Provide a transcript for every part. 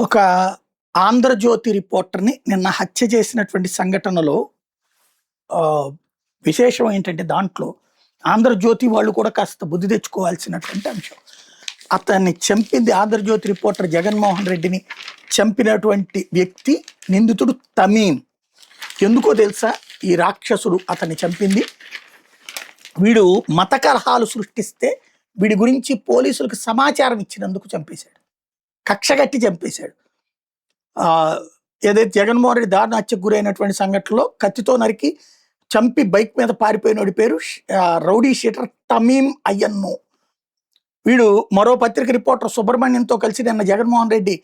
ఒక ఆంధ్రజ్యోతి రిపోర్టర్‌ని నిన్న హత్య చేసినటువంటి సంఘటనలో విశేషం ఏంటంటే దాంట్లో ఆంధ్రజ్యోతి వాళ్ళు కూడా కాస్త బుద్ధి తెచ్చుకోవాల్సినటువంటి అంశం. అతన్ని చంపింది ఆంధ్రజ్యోతి రిపోర్టర్ జగన్మోహన్ రెడ్డిని చంపినటువంటి వ్యక్తి నిందితుడు తమీం. ఎందుకో తెలుసా ఈ రాక్షసుడు అతన్ని చంపింది? వీడు మత కలహాలు సృష్టిస్తే వీడి గురించి పోలీసులకు సమాచారం ఇచ్చినందుకు చంపేశాడు. కక్షగట్టి చంపేశాడు. ఏదైతే జగన్మోహన్ రెడ్డి దారుణ హత్యకు గురైనటువంటి సంఘటనలో కత్తితో నరికి చంపి బైక్ మీద పారిపోయినోడి పేరు రౌడీ షీటర్ తమీం అయ్యన్ను. వీడు మరో పత్రిక రిపోర్టర్ సుబ్రహ్మణ్యంతో కలిసి నిన్న జగన్మోహన్ రెడ్డి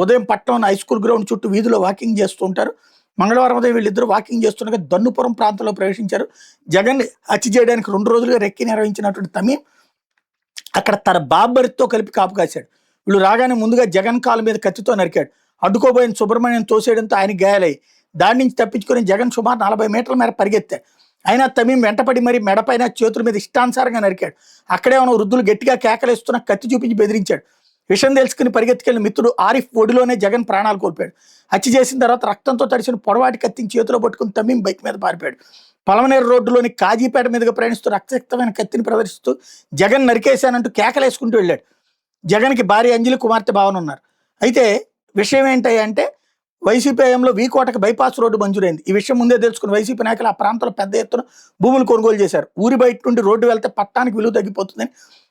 ఉదయం పట్టణం హై స్కూల్ గ్రౌండ్ చుట్టూ వీధిలో వాకింగ్ చేస్తూ ఉంటారు. మంగళవారం ఉదయం వీళ్ళిద్దరూ వాకింగ్ చేస్తుండగా దన్నుపురం ప్రాంతంలో ప్రవేశించారు. జగన్ హత్య చేయడానికి 2 రోజులుగా రెక్కి నిర్వహించినటువంటి తమీం అక్కడ తన బాబ్బరితో కలిపి కాపు కాశాడు. వీళ్ళు రాగానే ముందుగా జగన్ కాలు మీద కత్తితో నరికాడు. అడ్డుకోబోయిన సుబ్రహ్మణ్యం తోసేయడంతో ఆయన గాయాలయ్యి దాని నుంచి తప్పించుకుని జగన్ సుమారు 40 మీటర్ల మేర పరిగెత్తాడు. అయినా తమీం వెంటపడి మరి మెడపైన చేతుల మీద ఇష్టానుసారంగా నరికాడు. అక్కడే ఉన్న వృద్ధులు గట్టిగా కేకలేస్తున్న కత్తి చూపించి బెదిరించాడు. విషయం తెలుసుకుని పరిగెత్తుకెళ్ళిన మిత్రుడు ఆరిఫ్ ఒడిలోనే జగన్ ప్రాణాలు కోల్పోయాడు. హత్య చేసిన తర్వాత రక్తంతో తడిసిన పొడవాటి కత్తిని చేతిలో పట్టుకుని తమీం బైక్ మీద పారిపోయాడు. పలమనేరు రోడ్డులోని కాజీపేట మీదుగా ప్రయాణిస్తూ రక్తసిక్తమైన కత్తిని ప్రదర్శిస్తూ జగన్ నరికేశానంటూ కేకలేసుకుంటూ వెళ్ళాడు. జగన్కి భార్య అంజలి, కుమార్తె భావన ఉన్నారు. అయితే విషయం ఏంటంటే వైసీపీ హయాంలో వీకోటకి బైపాస్ రోడ్డు మంజూరైంది. ఈ విషయం ముందే తెలుసుకుని వైసీపీ నాయకులు ఆ ప్రాంతంలో పెద్ద ఎత్తున భూములు కొనుగోలు చేశారు. ఊరి బయట నుండి రోడ్డు వెళ్తే పట్టానికి విలువ తగ్గిపోతుందని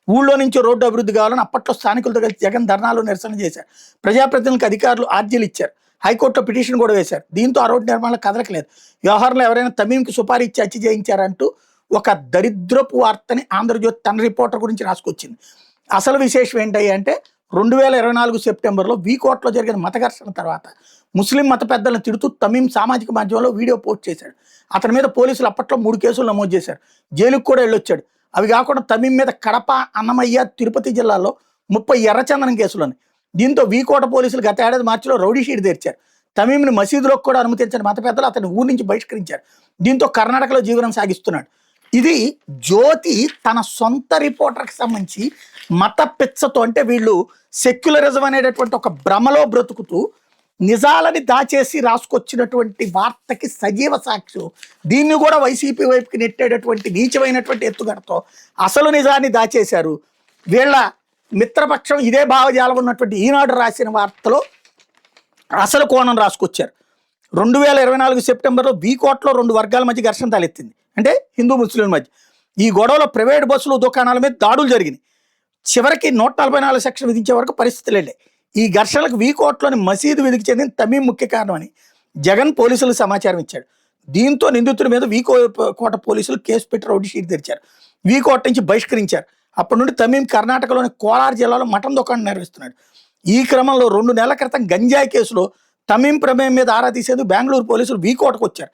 ఊళ్ళో నుంచి రోడ్డు అభివృద్ధి కావాలని అప్పట్లో స్థానికులతో కలిసి జగన్ ధర్నాలు నిరసన చేశారు. ప్రజాప్రతినిధులకు అధికారులు ఆర్జీలు ఇచ్చారు. హైకోర్టులో పిటిషన్ కూడా వేశారు. దీంతో ఆ రోడ్డు నిర్మాణం కదలకలేదు. వ్యవహారంలో ఎవరైనా తమీంకి సుపారీ ఇచ్చి హత్య చేయించారంటూ ఒక దరిద్రపు వార్తని ఆంధ్రజ్యోతి తన రిపోర్టర్ గురించి రాసుకొచ్చింది. అసలు విశేషం ఏంటంటే 2024 సెప్టెంబర్లో వీకోట్లో జరిగిన మత ఘర్షణ తర్వాత ముస్లిం మత పెద్దలను తిడుతూ తమీం సామాజిక మాధ్యమంలో వీడియో పోస్ట్ చేశాడు. అతని మీద పోలీసులు అప్పట్లో 3 కేసులు నమోదు చేశారు. జైలుకు కూడా వెళ్ళొచ్చాడు. అవి కాకుండా తమీం మీద కడప, అన్నమయ్య, తిరుపతి జిల్లాలో 30 ఎర్రచందనం కేసులని. దీంతో వీకోట పోలీసులు గత ఏడాది మార్చిలో రౌడీ షీట్ తెరిచారు. తమీంని మసీదులోకి కూడా అనుమతించిన మత పెద్దలు అతని ఊరి నుంచి బహిష్కరించారు. దీంతో కర్ణాటకలో జీవనం సాగిస్తున్నాడు. ఇది జ్యోతి తన సొంత రిపోర్టర్కి సంబంధించి మత పిచ్చతో, అంటే వీళ్ళు సెక్యులరిజం అనేటటువంటి ఒక భ్రమలో బ్రతుకుతూ నిజాలని దాచేసి రాసుకొచ్చినటువంటి వార్తకి సజీవ సాక్ష్యం. దీన్ని కూడా వైసీపీ వైపుకి నెట్టేటటువంటి నీచమైనటువంటి ఎత్తుగడతో అసలు నిజాన్ని దాచేశారు. వీళ్ళ మిత్రపక్షం ఇదే భావజాలం ఉన్నటువంటి ఈనాడు రాసిన వార్తలో అసలు కోణం రాసుకొచ్చారు. 2024 సెప్టెంబర్లో వీకోట్లో 2 వర్గాల మధ్య ఘర్షణ తలెత్తింది. అంటే హిందూ ముస్లింల మధ్య. ఈ గొడవలో ప్రైవేట్ బస్సులు, దుకాణాల మీద దాడులు జరిగినాయి. చివరికి 144 సెక్షన్ విధించే వరకు పరిస్థితులు వెళ్ళాయి. ఈ ఘర్షణలకు వీకోట్లోని మసీదు విధికి చెందిన తమీం ముఖ్య కారణమని జగన్ పోలీసులకు సమాచారం ఇచ్చాడు. దీంతో నిందితుడి మీద వీకోట పోలీసులు కేసు పెట్టి రౌడీ షీట్ తెరిచారు. వీకోట నుంచి బహిష్కరించారు. అప్పటి నుండి తమీం కర్ణాటకలోని కోలార్ జిల్లాలో మటన్ దుకాణం నిర్వహిస్తున్నాడు. ఈ క్రమంలో 2 నెలల క్రితం గంజాయి కేసులో తమీం ప్రమేయం మీద ఆరా తీసేందుకు బెంగళూరు పోలీసులు వీకోటకు వచ్చారు.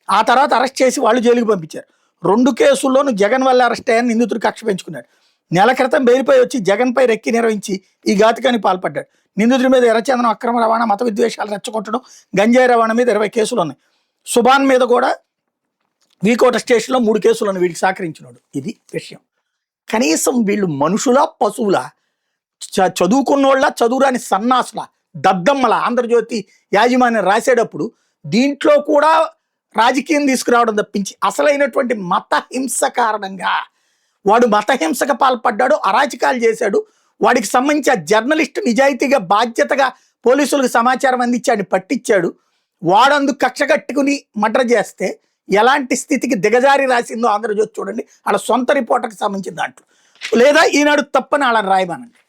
ఆ తర్వాత అరెస్ట్ చేసి వాళ్ళు జైలుకి పంపించారు. 2 కేసుల్లోనూ జగన్ వల్ల అరెస్ట్ అయ్యాని నిందితుడు కక్ష పెంచుకున్నాడు. నెల క్రితం బెయిల్పై వచ్చి జగన్పై రెక్కి నిర్వహించి ఈ ఘాతుకానికి పాల్పడ్డాడు. నిందితుడి మీద ఎర్రచందనం, అక్రమ రవాణా, మత విద్వేషాలు రెచ్చగొట్టడం, గంజాయి రవాణా మీద 20 కేసులు ఉన్నాయి. సుభాన్ మీద కూడా వీకోట స్టేషన్లో 3 కేసులు ఉన్నాయి వీడికి సహకరించినాడు. ఇది విషయం. కనీసం వీళ్ళు మనుషులా, పశువులా? చదువుకున్నోళ్ళ, చదువురాని సన్నాసుల, దద్దమ్మల ఆంధ్రజ్యోతి యాజమాన్యం రాసేటప్పుడు దీంట్లో కూడా రాజకీయం తీసుకురావడం తప్పించి అసలైనటువంటి మత హింస కారణంగా వాడు మతహింసకు పాల్పడ్డాడు, అరాచకాలు చేశాడు. వాడికి సంబంధించి ఆ జర్నలిస్టు నిజాయితీగా బాధ్యతగా పోలీసులకు సమాచారం అందించాడు, పట్టించాడు. వాడందుకు కక్ష కట్టుకుని మర్డర్ చేస్తే ఎలాంటి స్థితికి దిగజారి రాసిందో ఆంధ్రజ్యోతి చూడండి. వాళ్ళ సొంత రిపోర్టర్కి సంబంధించిన దాంట్లో. లేదా ఈనాడు తప్పని వాళ్ళని రాయమనండి.